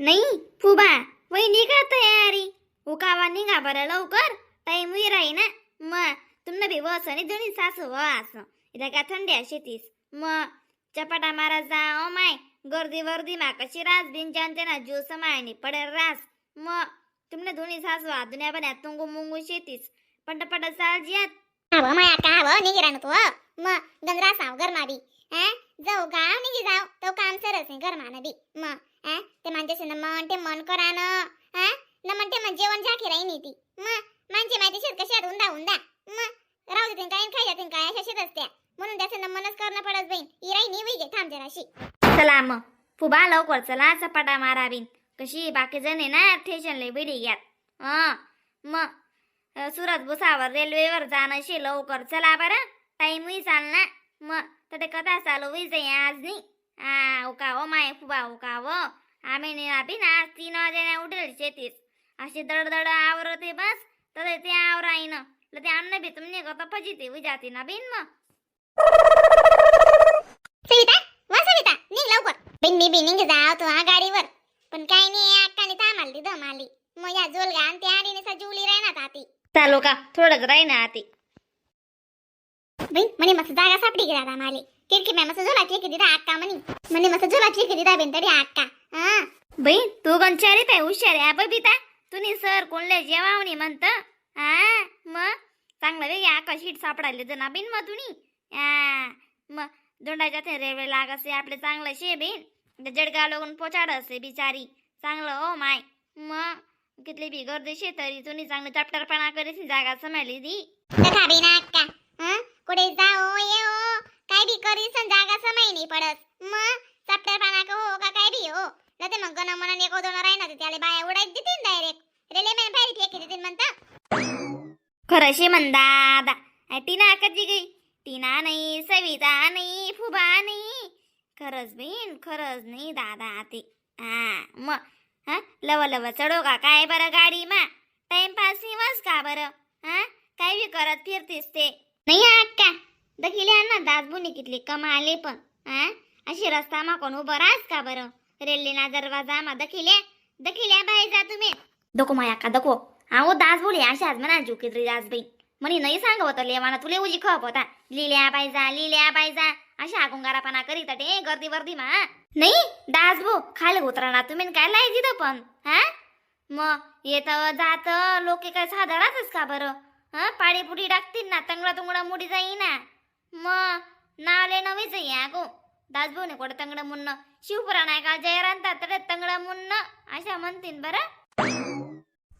नाही फुबा वहिनी का तयारी उकावा निघा बरं लवकर टाइम उई राही ना मग तुमनं बी वस आणि जुनी सासू वास इथं का थंडी शेतीस मग चपाटा मारा जा ओ माय गर्दी वर्दी मा कशी रास बिन जानते ना जो समायनी पडेल रास मग तुमने दोन्ही सासू दुनिया बन्यात तुंगू मुंगू शेतीस पट सालजियात आव माया का आव निगिरान तो मग गंधरा साव गरमाबी जाऊ गाव निघी जाऊ तो काम सरस आहे गरमानं बी मग ते माणसे मन ते मन करान न म्हणते मग जेवण झाकी राही नी ती मग माणसे माहिती शेत कशा उंदा मग राहू देते काय खाय जाते काय अशा शेत असत्या म्हणून त्याचं मनच करणं पडत बहीण ही राही नी वई थांब जराशी चला मग फुबा लवकर चला चपाटा मारावी कशी बाकी जण ना स्टेशन लय बिडी घ्यात मग सुरत भुसावर रेल्वेवर जाणं शे लवकर चला बरं टाइम ही चाल ना मग तर कथा चालू होई जाई आज नी उकाव माय फुबा उकाव आम्ही निराबी ना 3 वाजेने उठेल शेतीस अशी दडदड आवरते बस तर ते आवराईन ते अन्न बी तुमने कथा फजिते उजाती ना बिन मग सविता वा सविता निघ लवकर बिन मी निघ जाव तू गाडीवर पण काय नाही अक्काने थांबाल ती दम आली मग या जोलगा आणि त्या आडीने सजवली राहणार आती चालू का थोडंच राही ना आती बहीण म्हणे मस्त जागा सापडी गेला आम्हाला किरकी मॅ मस्त झोला चिरकी दिदा अक्का म्हणे मस्त झोला चिरकी दिदा बेन तरी अक्का बहीण तू गंचारी पाय हुशार आहे बबिता तुनी सर कोणले जेवावणी म्हणत मग चांगलं वेगळी आकाश शीट सापडायला जना बिन मग तुनी मग दोंडाच्या ते रेल्वे लागसे आपले चांगलं शे बिन जडगाव लोगून पोचाड असे बिचारी चांगलं ओ माय मग कितली बी गर्दी शे तरी तुनी चांगलं चॅप्टरपणा करीस जागा समायली दी तथा बिना अक्का कुठे जाओ ये हो काय बी करीस जागा समय नाही पडत मग चॅप्टरपणा हो का काय बी हो लते मग गण म्हणून एक दोन राहणार त्याला बाया उडायत देतील डायरेक्ट रेल्वे मॅन फेरी फेकी देतील म्हणता खरं शे म्हण दादा टीना कधी गई टीना नाही सविता नाही फुबा नाही खरंच बिन खरंच नाही दादा ते मग लव चढो का काय बरं गाडी मा टाइमपास निवास का बरं काय बी करत फिरतीस ते नाही अक्का दखिल्या ना दासबुनी कितली कमाले पण अशी रस्ता मा कोण उभं राहस का बरं रेल्वेना दरवाजा मा दखिल्या बाई जा तुम्ही दको माया का दको आहो दास बोले अशाच म्हणा जुकित्री दास बाई म्हणे नाही सांगवत लेवाना तुले उजी खप होता लिल्या पाहिजा अशा आगुंगारापणा करीत ते गर्दी वर्दी मा नाही दास भो खाली उतराना तुम्ही काय लाई दिद पण मग येत जात लोके काय साधारातच का बरं पाडी पुडी टाकतील ना तंगडा मुडी जाई ना मग नाले नवी जाई आगो दासभाऊ ने कोड तंगड मुन्न शिवपुराण आहे का जयरांता तडे तंगड मुन्न अशा म्हणतील बरं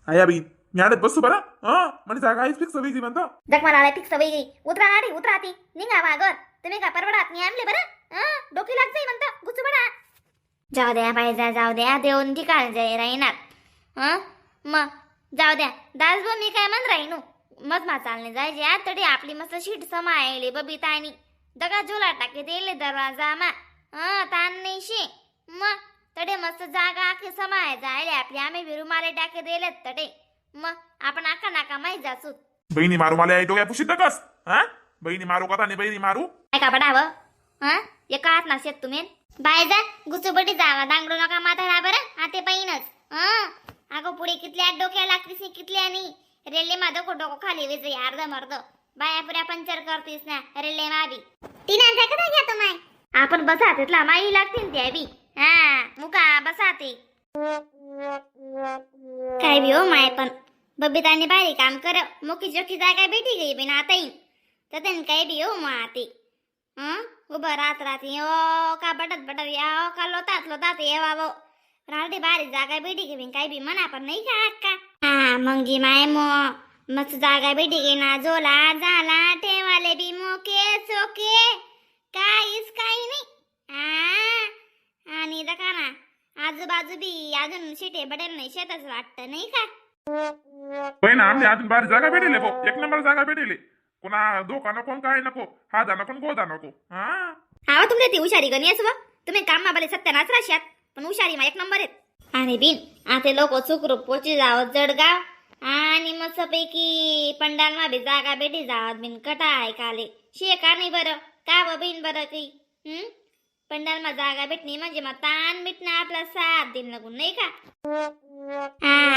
आया बी मी आडत बसू बरं म्हणजे जागा आहेच फिक्स वेगळी म्हणतो जगमाला फिक्स वेगळी उतराती निघा वागर तुम्ही का परवडात नाही आणले बरं डोकी लाग जाई म्हणता गुचू बडा जाऊ द्या पाहिजे जाऊ द्या देऊन ठिकाण जाई राहीनात मग जाऊ द्या दासभाऊ मी काय म्हण राहीनू मत मा चालणे जायचे तडी आपली मस्त शीट समायले बबितानी दगा झोला टाके देले दरवाजा मा तान नाही शे मग तडे मस्त जागा आखे समाय जायले आपली आम्ही विरुमाले टाके देले तडे मग आपण आका नाका माहीत जासूत बहिणी मारू मला येतो या पुशीत कस बहिणी मारू का नाही बहिणी मारू काय का पडाव एका हात ना शेत तुम्ही बाय जा गुचुबडी जावा दांगडू नका माथा बरं आते बहीणच अगो पुढे कितल्या डोक्या लागतीस नी कितल्या नी रेल्वे मा डोको खाली वेच अर्ध मर्द बाया पुऱ्या पंचर करतीस ना रेल्वे मा बी टीना जगता घ्या तो माय आपण बसा तिथला माई लागतील त्या बी मुका बसा ते काय बी हो माय पण बबिताने बारी काम कर मुकी जोकी जागा भेटी गई बिना आताई तर काय बी हो मा ते उभं राहते ओ का बटत या का लोतात ये बाबो राहते बारी जागा भेटी गई काय बी म्हणा पण नाही का अक्का मग जी माय मस्त जागा भेटी गई ना जोला झाला ठेवाले बी मोके चोके काहीच काही नाही आणि दका ना आजूबाजू बी अजून शिटे बडेल नाही शेतच वाटतं नाही का पण आमने अजून बारी जागा भेटेले पो एक नंबर जागा भेटेले कोणा धोका नको काय नको हा जा नको गोदा नको आवा तुमच्या ती हुशारी गणी असवा तुम्ही काम माबाले सत्यानाच राशात पण हुशारी मा एक नंबर आहेत आणि बिन आते लोक चुकरू पोची जावत जडगाव आणि मस्त पैकी पंडाल मा बी जागा भेटी जावत बिन कटा ऐकाले शे का नाही बरं का बिन बरं काही पंडालमा जागा भेटणे म्हणजे मग ताण भेटणं आपला साथ देणं लागून नाही का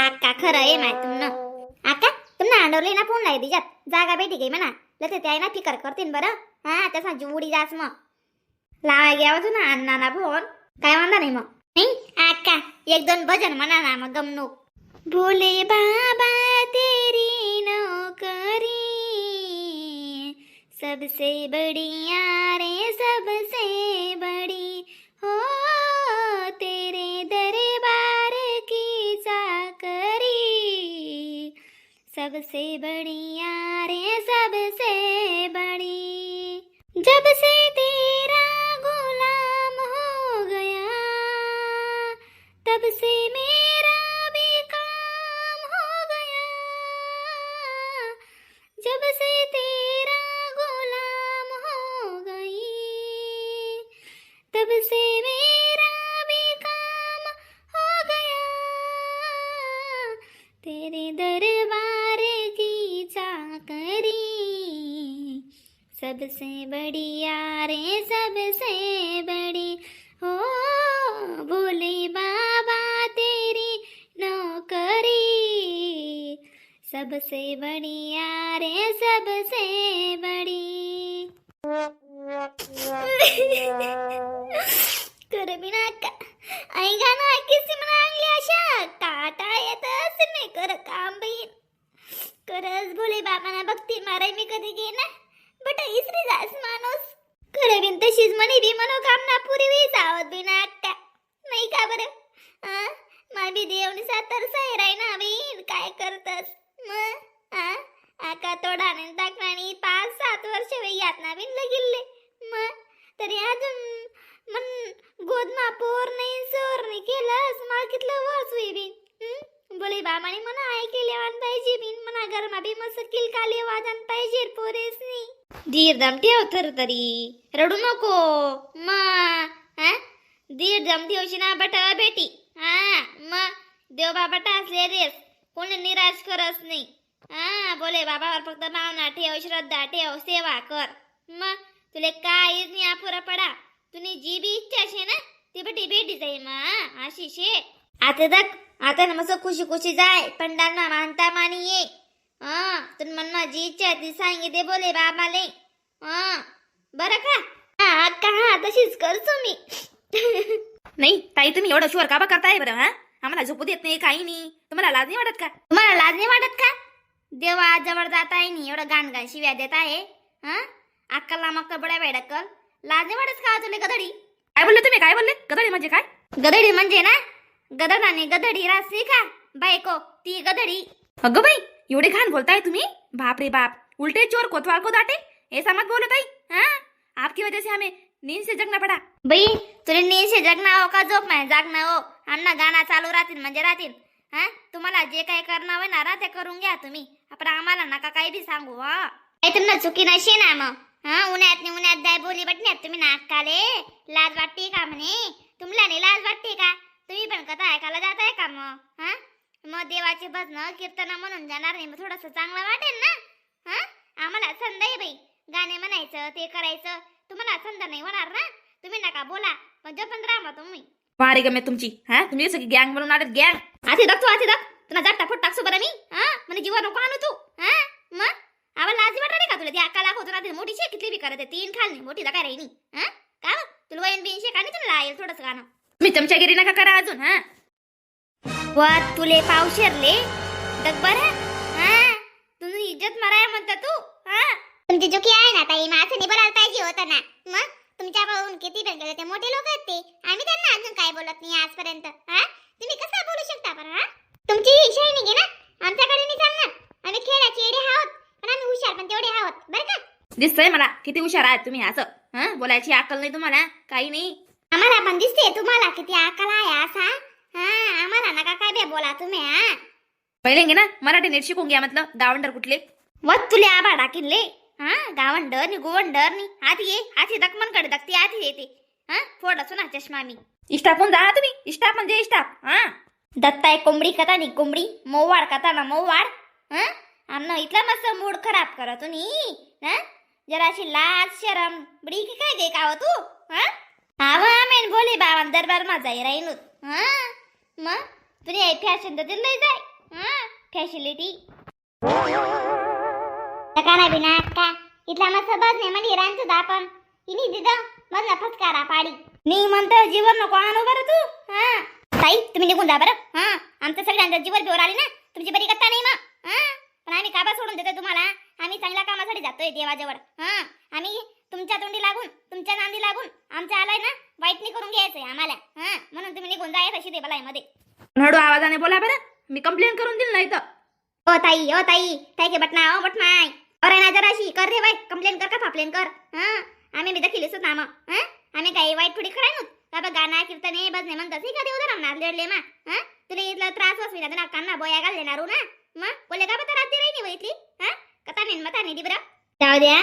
अक्का खरं आहे माय तुमनं अक्का तुमनं अंडवले ना फोन लाई दिजात जागा भेटी गई म्हणा लते ते आहे ना फिकर करतीन बरं हा त्याचा जुडी जास मग लावाय घ्यावा तू ना अण्णाना फोन काय म्हणता नाही मग नाही अक्का एक दोन भजन म्हणा ना मग गमनूक भोले बाबा तेरी नौकरी सबसे बढ़िया रे सबसे बड़ी हो तेरे दरबार की चाकरी सबसे बढ़िया रे सबसे बड़ी जब से तेरा गुलाम हो गया तब से मेरा भी काम हो गया जब से तेरा गुलाम हो गई तब से मेरा भी काम हो गया तेरे दरबार की चाकरी सबसे बढ़िया रे सबसे बड़ी हो भोले बाबा तेरी नौकरी सबसे बढ़िया रे सबसे बड़ी कर बिना का आई गाना किसी म्हणाली अशा टाटा येतच नाही कर काम बहीण करच भोले बाबांना भक्ती माराय मी कधी घे ना बट इसरी जास माणूस करे बिन तशीच म्हणे बी मनोकामना पुरी वी जावत बिना का नाही का बरं माझी देवनी सातर सायराय ना बहीण काय करतस मग आका तोडाने टाकणारी 5-7 वर्ष वयात ना बिन लगिल्ले मग तरी अजून मन गोदमा पोर नाही सोर नाही केलंस मला कितलं वाचवी बिन बोले बाबाने मना ऐकेले वान पाहिजे बिन मना घरमा बी मसकील काले वाजन पाहिजे पोरेसनी धीर दम ठेव तरी रडू नको मा धीर दम ठेवशी ना बटा बेटी मग देव बाबा असले रेस कोणी निराश करत नाही बोले बाबावर फक्त भावना ठेव श्रद्धा ठेव सेवा कर मग तुले काहीच नाही अपुरा पडा तुने जी बी इच्छा शे ना ती बटी भेटी जाई मा अशी शे आता ना मस्त खुशी खुशी जाय पंडाल ना मानता मानी ये तुन मनमा जी इच्छा ती सांगितले बोले बाबाले बरं का अक्का तशीच करतो मी नाही ताई तुम्ही एवढं शुअर का बा करताय बरं आम्हाला झोपू देत नाही काही नाही तुम्हाला लाज नाही वाटत का तुम्हाला लाज नाही वाटत का देवा जवळ जात आहे नाही एवढं गाण गाण शिव्या देत आहे अक्कलला मग तर बड्या वेडक्कल लाज नाही वाटत का तुला गधडी काय बोलले तुम्ही काय बोलले गदडी म्हणजे काय गधडी म्हणजे ना गदडाने गधडी रासली का बायको ती गधडी अगं बाई एवढे घाण बोलताय तुम्ही बाप रे बाप उल्टे चोर कोतवाल को दाटे ऐसा मत बोलो ताई आपकी वजह से हमें नींद से जगना पड़ा बाई तुला नींद से जगना हो का झोप नाही जागना हो अण्णा गाणं चालू राहतील म्हणजे राहतील तुम्हाला जे काही करणं होणार ना ते करून घ्या तुम्ही आपण आम्हाला नका काही बी सांगू काही तुम्हाला चुकी नशी ना मग उन्हात जाय बोली बटण्यात तुम्ही नाकाले लाज वाटते का म्हणे तुम्हाला नाही लाज वाटते का तुम्ही पण कथा ऐकायला जाताय का मग देवाचे भजन कीर्तन म्हणून जाणार नाही मग थोडस चांगलं वाटेल ना आम्हाला संध आहे बाई गाणे म्हणायचं ते करायचं तुम्हाला संध नाही होणार ना तुम्ही नका बोला पण जपन राहा तुम्ही वारे गमे तुमची तुम्ही सगळी गँग बनवून आलेत गँग आधी दाख तुला जाट टाकूट टाकसू बरं मी म्हणजे जीवा नको आणू तू मग आवाज लाजी वाटत नाही का तुला ती अक्का लाख होतो ना मोठी शे कितली बी करते 3 खालनी मोठी काय राहिनी का तुला वयन बिन शे कानी तुला लाईल थोडंसं गाणं तुम्ही चमचागिरी नका करा अजून वा तुले पावशेरले दग बरं तुम्ही इज्जत माराया म्हणता तू तुमची चुकी आहे ना ताई माझं नाही बोलायला पाहिजे होतं ना मग तुमच्या भाऊन किती पण गेले ते मोठे लोक आहेत ते आम्ही त्यांना अजून काय बोलत नाही आजपर्यंत तुम्ही कसं बोलू शकता बरं तुमची इच्छा नाही ना आमच्याकडे नाही चालणार आम्ही खेळाची एडी आहोत पण आम्ही हुशार पण तेवढे आहोत बरं का दिसतंय मला किती हुशार आहात तुम्ही असं बोलायची अक्कल नाही तुम्हाला काही नाही आम्हाला पण दिसते तुम्हाला किती अक्कल आहे असा आम्हाला नका काय बे बोला तुम्ही पहिले घे ना मराठी नीट शिकून घ्या म्हटलं गावंडर कुठले वत तुले आबा डाकिनले गावंडर नि गोवंडर नि हाती दकमन कडे दकती आधी येते फोडसो ना चष्मा मी इष्टापून जा तुम्ही इष्टाप म्हणजे इष्टाप दत्ताय कोंबडी कथा नि कोंबडी मोवाड कथा ना मोवाड आमनं इथला मस्त मूड खराब करा तुम्ही जराशी लाज शरम बडी की काय गे का हो तू आवा आमेन बोले बाबा दरबाરમાં જઈ રહીનું હા માં તુને એ ફેશન તો લઈ જાય હા ફેસિલિટી ટકાના વિના અક્કા એટલામાં સબાજ ને મળી રાંચું દાપન इनी दिदा मला फटकारा पाडी नी म्हणतं जीवर नको आणू बरं तू हा ताई तुम्ही निघून जा बरं हा आमचं सगळ्यांचं जीवर जोर आली ना तुमची बरी कथा नाही मग हा पण आम्ही काबा सोडून देतोय तुम्हाला आम्ही चांगल्या कामासाठी जातोय देवाजवळ हा आम्ही तुमच्या तोंडी लागून तुमच्या नांदी लागून आमच्या आलाय ना वाईट नाही करून घ्यायचंय आम्हाला हा म्हणून तुम्ही निघून जा तशी दे मध्ये हळू आवाजाने बोला बरं मी कंप्लेंट करून दिल नाही तर ओ ताई के बटना ओ बटनाय अरे ना जराशी कर रे बाई कंप्लेंट कर का फापलेन कर हा आम्ही बी दखिलीच ना मग हा आम्ही काही वाईट थोडी खराय नव्हत का बघ गाणं कीर्तने बजने मग तसे का देऊ जरा लेडले मा हा तुला इथला त्रास वसवी ना कान्ना बोया घाल देणार ना मग बोले का बता रात्री राही नाही इथली हा कथा नेन मता नाही दिबरा जाऊ द्या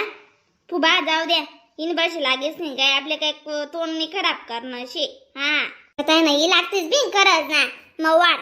फुबा जाऊ द्या इन वर्ष लागेच नाही काय आपले काय तोंड नाही खराब करणं शे हा आता नाही लागतेच बिन करज ना मवाड